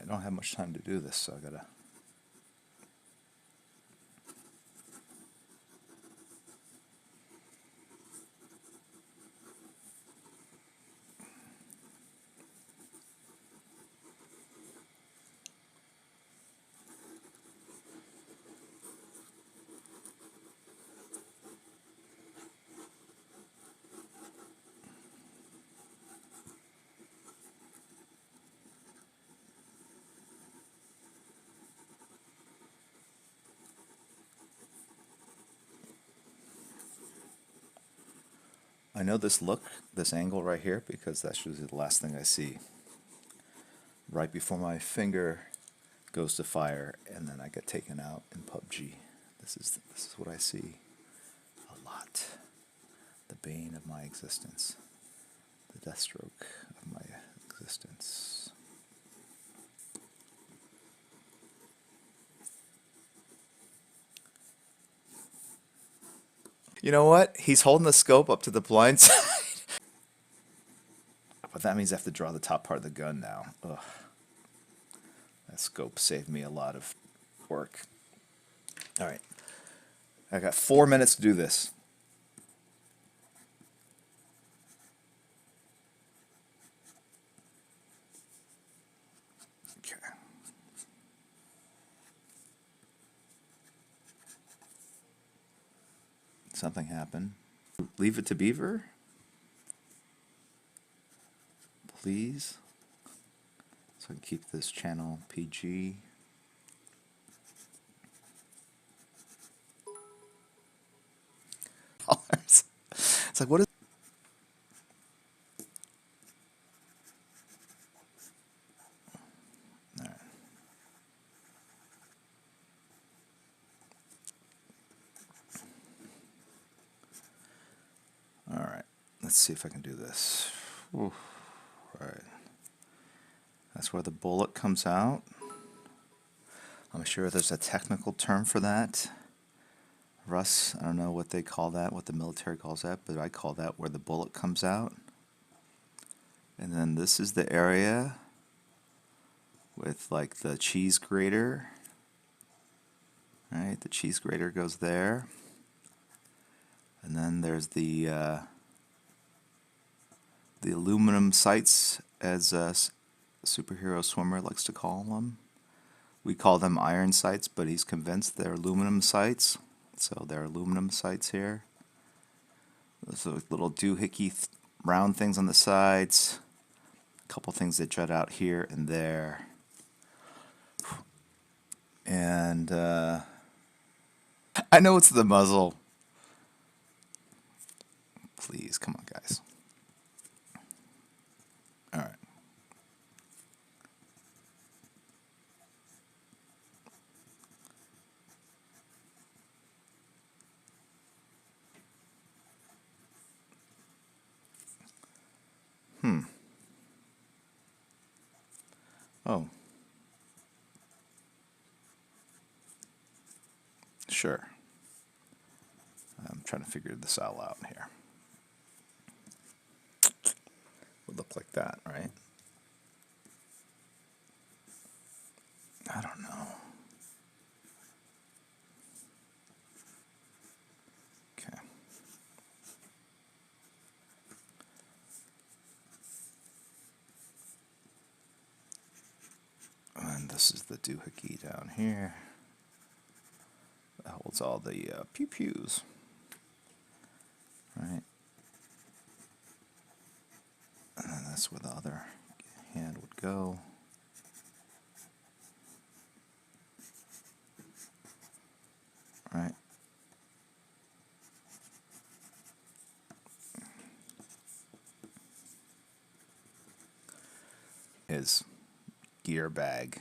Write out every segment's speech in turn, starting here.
don't have much time to do this, so I gotta. I know this look, this angle right here, because that's usually the last thing I see. Right before my finger goes to fire, and then I get taken out in PUBG. This is what I see a lot. The bane of my existence. The Deathstroke of my existence. You know what? He's holding the scope up to the blind side. But that means I have to draw the top part of the gun now. Ugh. That scope saved me a lot of work. All right. I got 4 minutes to do this. Okay. Something happened. Leave it to Beaver? Please. So I can keep this channel PG. It's like, what is... All right. All right. Let's see if I can do this. Oof. All right. That's where the bullet comes out. I'm sure there's a technical term for that. Russ, I don't know what they call that, what the military calls that, but I call that where the bullet comes out. And then this is the area with like the cheese grater. Right, the cheese grater goes there. And then there's the aluminum sights, as a superhero swimmer likes to call them. We call them iron sights, but he's convinced they're aluminum sights. So they're aluminum sights here. Those are little doohickey round things on the sides. A couple things that jut out here and there. And I know it's the muzzle. Please, come on, guys. All right. Oh. Sure. I'm trying to figure this all out here. Would look like that, right? I don't know. Okay. And this is the doohickey down here. That holds all the pew-pews. Right. And then that's where the other hand would go. Right. His gear bag.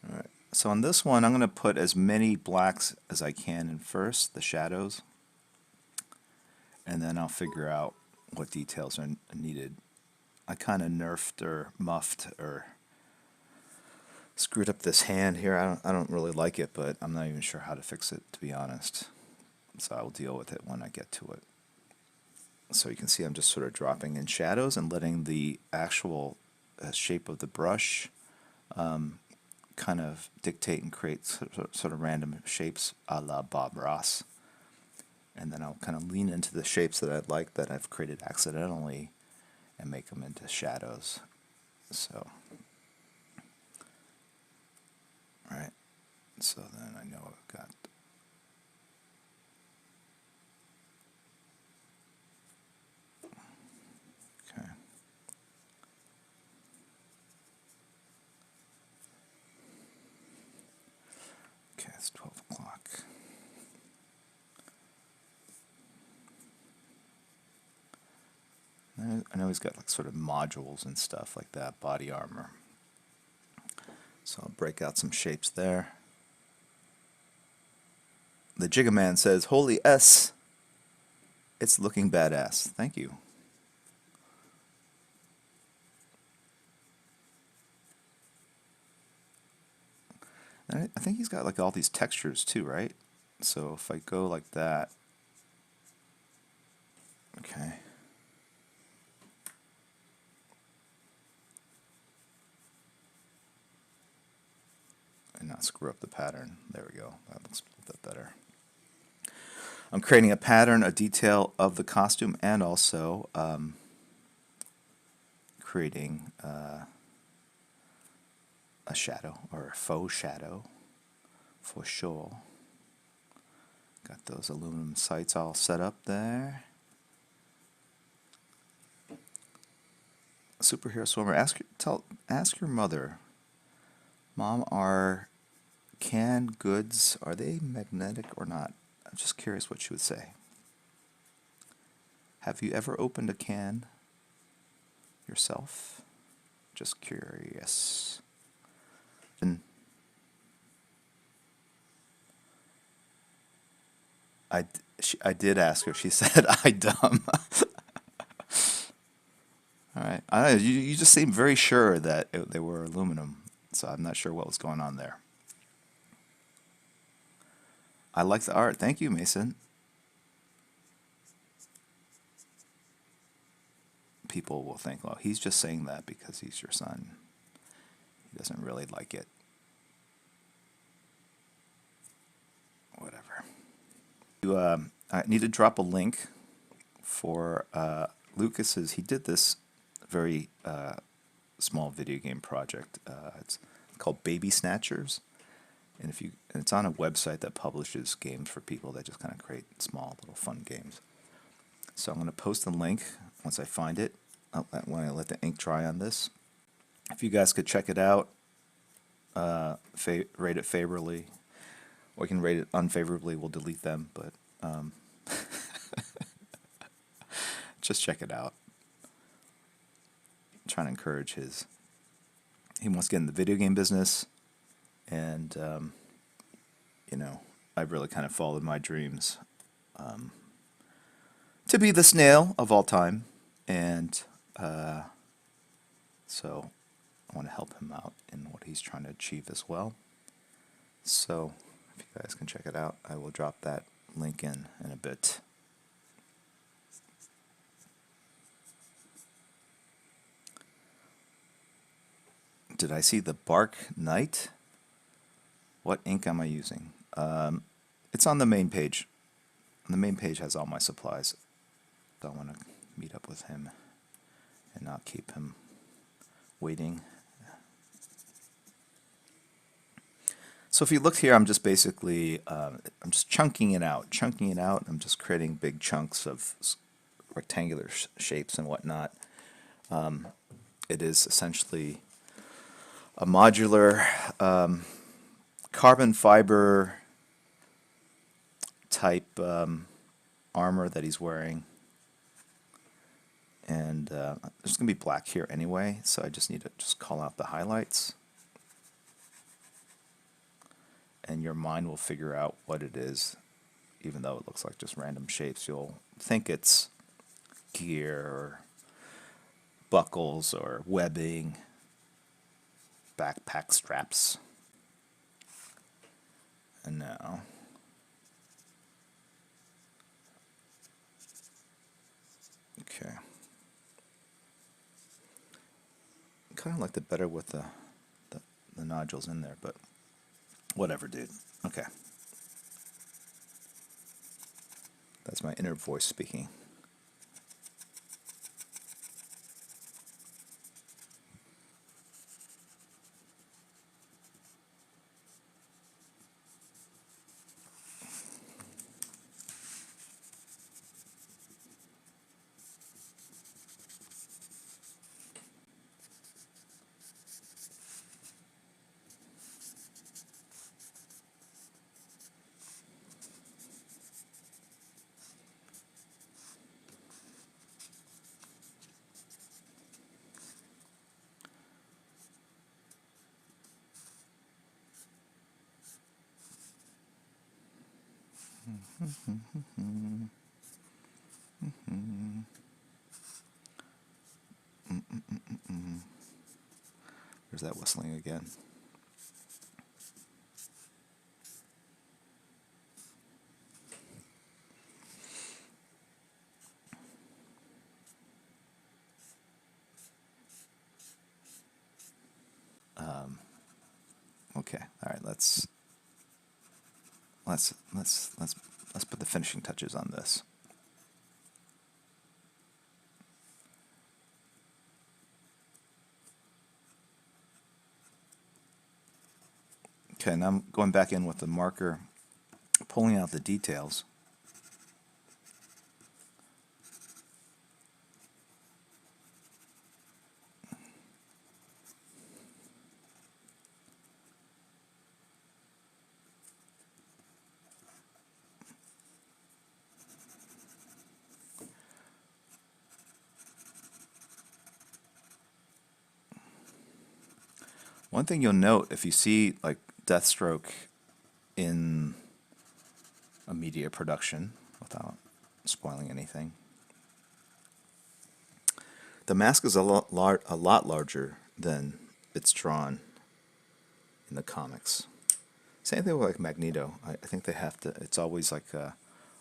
All right. So on this one, I'm going to put as many blacks as I can in first, the shadows, and then I'll figure out what details are needed. I kind of nerfed or muffed or screwed up this hand here. I don't really like it, but I'm not even sure how to fix it, to be honest. So I'll deal with it when I get to it. So you can see I'm just sort of dropping in shadows and letting the actual shape of the brush kind of dictate and create sort of random shapes a la Bob Ross. And then I'll kind of lean into the shapes that I'd like that I've created accidentally and make them into shadows. So, right. So then I know I've got. Okay. Okay, it's 12 o'clock. I know he's got like sort of modules and stuff like that, body armor. So I'll break out some shapes there. The Jigga Man says, "Holy S, it's looking badass." Thank you. And I think he's got like all these textures too, right? So if I go like that, okay. And not screw up the pattern. There we go. That looks a little bit better. I'm creating a pattern, a detail of the costume, and also creating a shadow, or a faux shadow, for sure. Got those aluminum sights all set up there. Superhero swimmer. Ask your mother, Mom, are canned goods, are they magnetic or not? I'm just curious what she would say. Have you ever opened a can yourself? Just curious. And I did ask her. She said, "I dumb." All right. I don't know, you just seemed very sure that they were aluminum, so I'm not sure what was going on there. I like the art. Thank you, Mason. People will think, well, he's just saying that because he's your son. He doesn't really like it. Whatever. I need to drop a link for Lucas's. He did this very small video game project. It's called Baby Snatchers, and it's on a website that publishes games for people that just kind of create small little fun games. So I'm going to post the link once I find it. When I let the ink dry on this, if you guys could check it out, rate it favorably, or you can rate it unfavorably. We'll delete them, but just check it out. I'm trying to encourage he wants to get in the video game business, and I've really kind of followed my dreams to be the snail of all time, and so I want to help him out in what he's trying to achieve as well. So if you guys can check it out, I will drop that link in a bit. Did I see the Bark Knight? What ink am I using? It's on the main page. The main page has all my supplies. So I want to meet up with him and not keep him waiting. So if you look here, I'm just basically, I'm just chunking it out. I'm just creating big chunks of rectangular shapes and whatnot. It is essentially a modular carbon fiber type armor that he's wearing. And there's going to be black here anyway, so I just need to just call out the highlights. And your mind will figure out what it is, even though it looks like just random shapes. You'll think it's gear or buckles or webbing, backpack straps. And now Okay. Kind of liked it better with the nodules in there, but whatever, dude. Okay. That's my inner voice speaking. There's that whistling again. Okay, all right. Let's put the finishing touches on this. Okay, now I'm going back in with the marker, pulling out the details. One thing you'll note if you see like Deathstroke in a media production, without spoiling anything, the mask is a lot larger than it's drawn in the comics. Same thing with like Magneto. I think they have to. It's always like a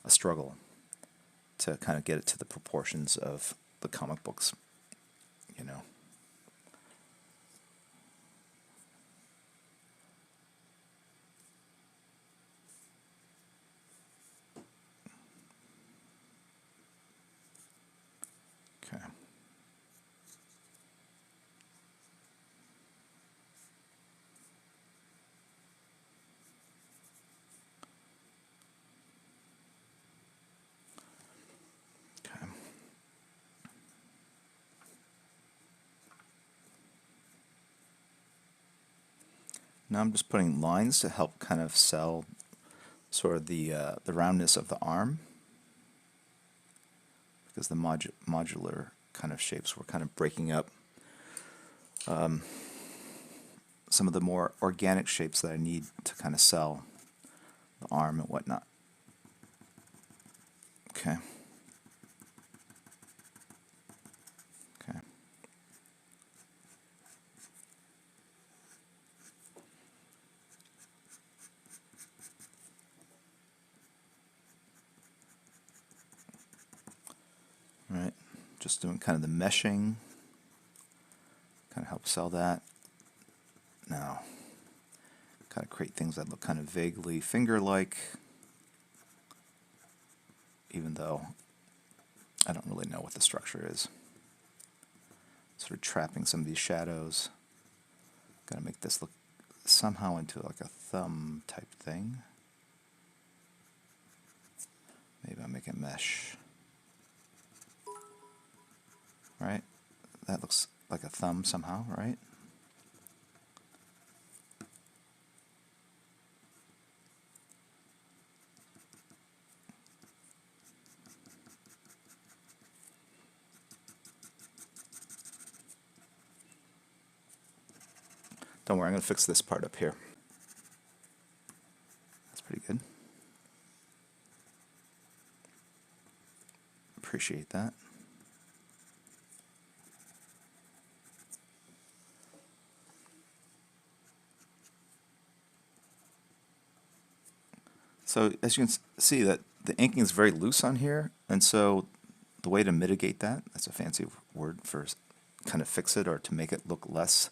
struggle to kind of get it to the proportions of the comic books, you know. Okay. Okay. Now I'm just putting lines to help kind of sell sort of the roundness of the arm, because the modular kind of shapes were kind of breaking up some of the more organic shapes that I need to kind of sell the arm and whatnot. Okay. Okay. All right. Just doing kind of the meshing. Kind of help sell that. Now, kind of create things that look kind of vaguely finger-like, even though I don't really know what the structure is. Sort of trapping some of these shadows. Gotta make this look somehow into like a thumb type thing. Maybe I'll make a mesh. Right? That looks like a thumb somehow, right? Don't worry, I'm going to fix this part up here. That's pretty good. Appreciate that. So as you can see, that the inking is very loose on here, and so the way to mitigate that, that's a fancy word for kind of fix it or to make it look less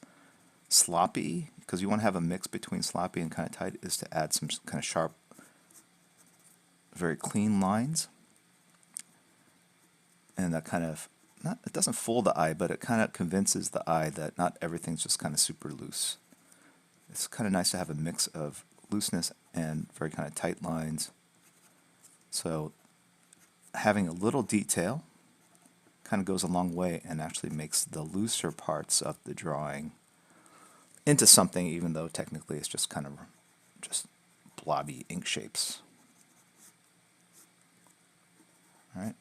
sloppy, because you want to have a mix between sloppy and kind of tight, is to add some kind of sharp, very clean lines. And that kind of, not, it doesn't fool the eye, but it kind of convinces the eye that not everything's just kind of super loose. It's kind of nice to have a mix of looseness and very kind of tight lines. So having a little detail kind of goes a long way and actually makes the looser parts of the drawing into something, even though technically it's just kind of just blobby ink shapes. All right.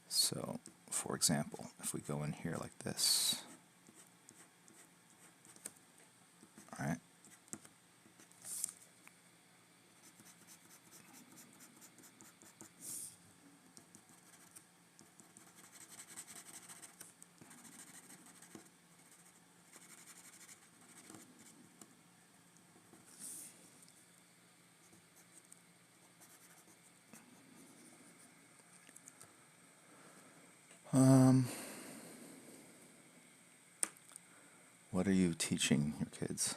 So, for example, if we go in here like this, all right, what are you teaching your kids?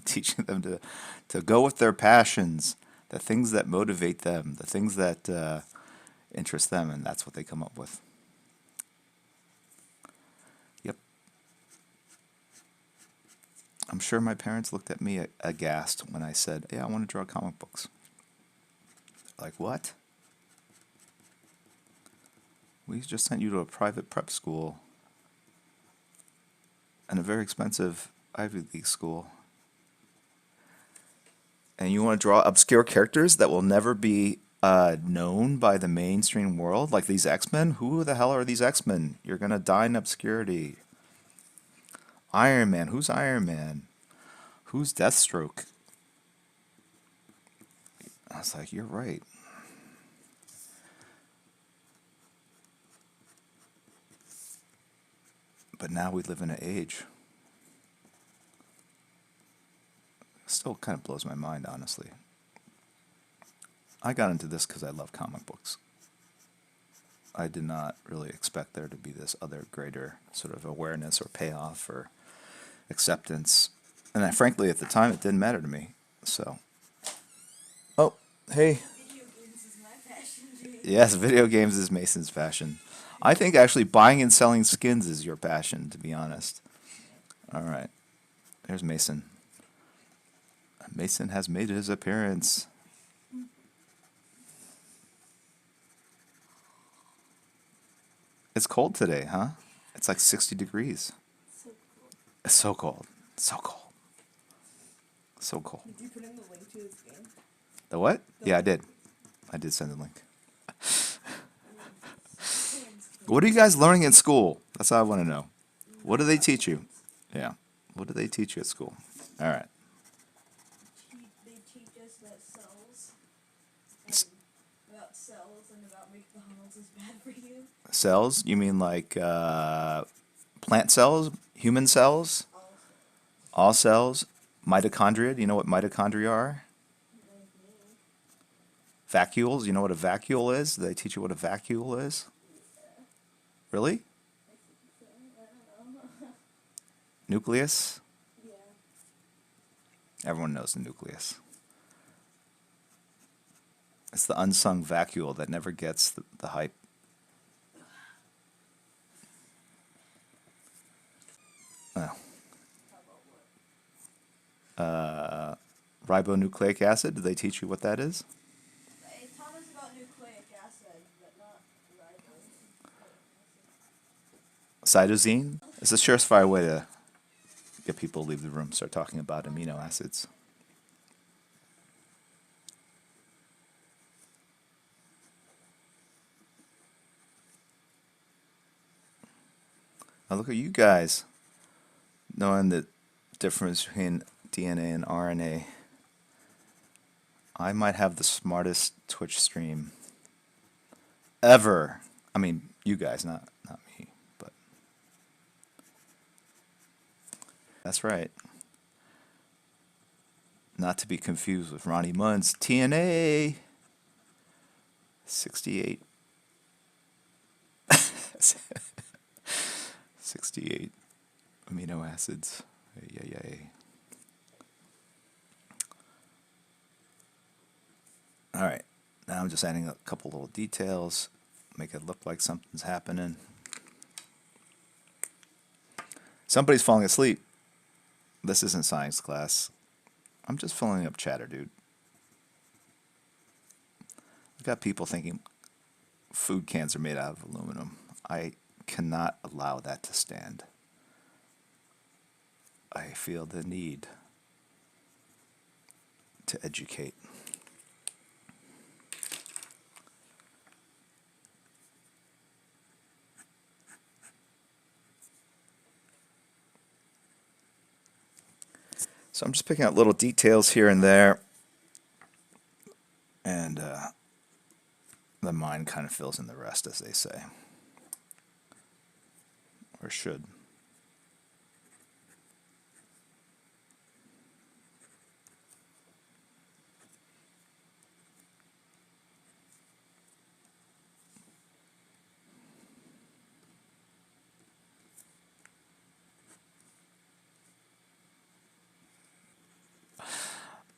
Teaching them to go with their passions, the things that motivate them, the things that interest them, and that's what they come up with. Yep. I'm sure my parents looked at me aghast when I said, "Yeah, I want to draw comic books." Like, what? We just sent you to a private prep school and a very expensive Ivy League school. And you want to draw obscure characters that will never be known by the mainstream world, like these X-Men? Who the hell are these X-Men? You're going to die in obscurity. Iron Man. Who's Iron Man? Who's Deathstroke? I was like, you're right. But now we live in an age. Still kind of blows my mind, honestly. I got into this because I love comic books. I did not really expect there to be this other greater sort of awareness or payoff or acceptance. And frankly, at the time, it didn't matter to me. So, oh, hey. Video games is my passion. Yes, video games is Mason's passion. I think actually buying and selling skins is your passion, to be honest. All right. There's Mason. Mason has made his appearance. It's cold today, huh? It's like 60 degrees. So cool. It's so cold. So cold. So cold. Did you put in the link to this game? The what? Yeah, I did. I did send the link. What are you guys learning in school? That's all I want to know. What do they teach you? Yeah. What do they teach you at school? All right. They teach us that cells, and about cells, and about McDonald's is bad for you. Cells? You mean like plant cells? Human cells? All cells? Mitochondria? Do you know what mitochondria are? Vacuoles? You know what a vacuole is? Do they teach you what a vacuole is? Really? Nucleus? Yeah. Everyone knows the nucleus. It's the unsung vacuole that never gets the hype. Oh. Ribonucleic acid, did they teach you what that is? They taught us about nucleic acid, but not Cytosine? It's a surefire way to get people to leave the room, start talking about amino acids. Now look at you guys knowing the difference between DNA and RNA. I might have the smartest Twitch stream ever. I mean, you guys, not me, but that's right. Not to be confused with Ronnie Munn's TNA. 68. 68 amino acids. Yay. All right, now I'm just adding a couple little details, make it look like something's happening. Somebody's falling asleep. This isn't science class. I'm just filling up chatter, dude. I've got people thinking food cans are made out of aluminum. I cannot allow that to stand. I feel the need to educate. So I'm just picking out little details here and there, and the mind kind of fills in the rest, as they say. Or should.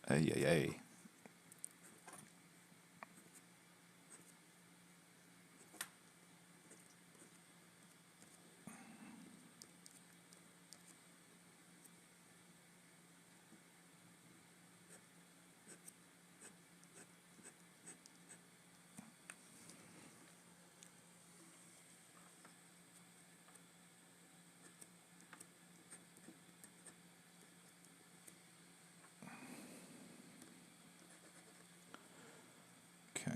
Ay. Okay.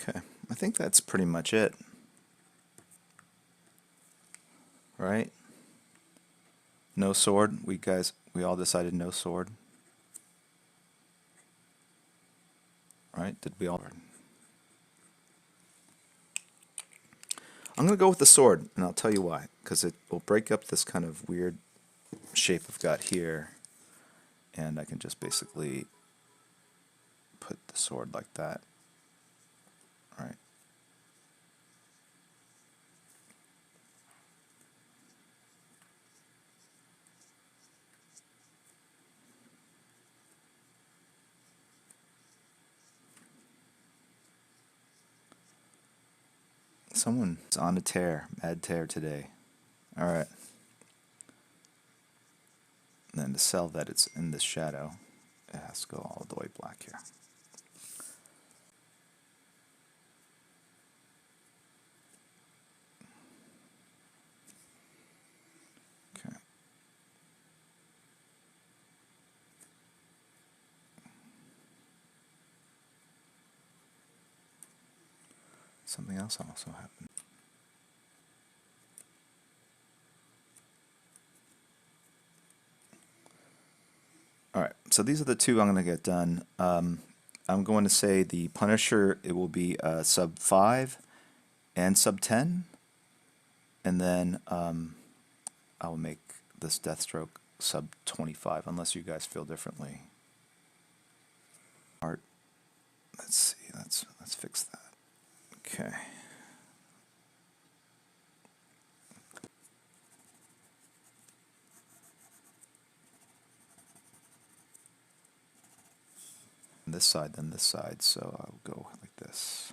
Okay, I think that's pretty much it. Right? No sword. We all decided no sword. Right? Did we all? I'm going to go with the sword, and I'll tell you why. Because it will break up this kind of weird shape I've got here, and I can just basically put the sword like that. Right? Someone's on a tear, mad tear today. All right. And then to sell that it's in this shadow, it has to go all the way black here. Okay. Something else also happened. All right, so these are the two I'm going to get done. I'm going to say the Punisher, it will be sub 5 and sub 10. And then I will make this Deathstroke sub 25, unless you guys feel differently. Art. Let's see, let's fix that. Okay. This side, then this side, so I'll go like this.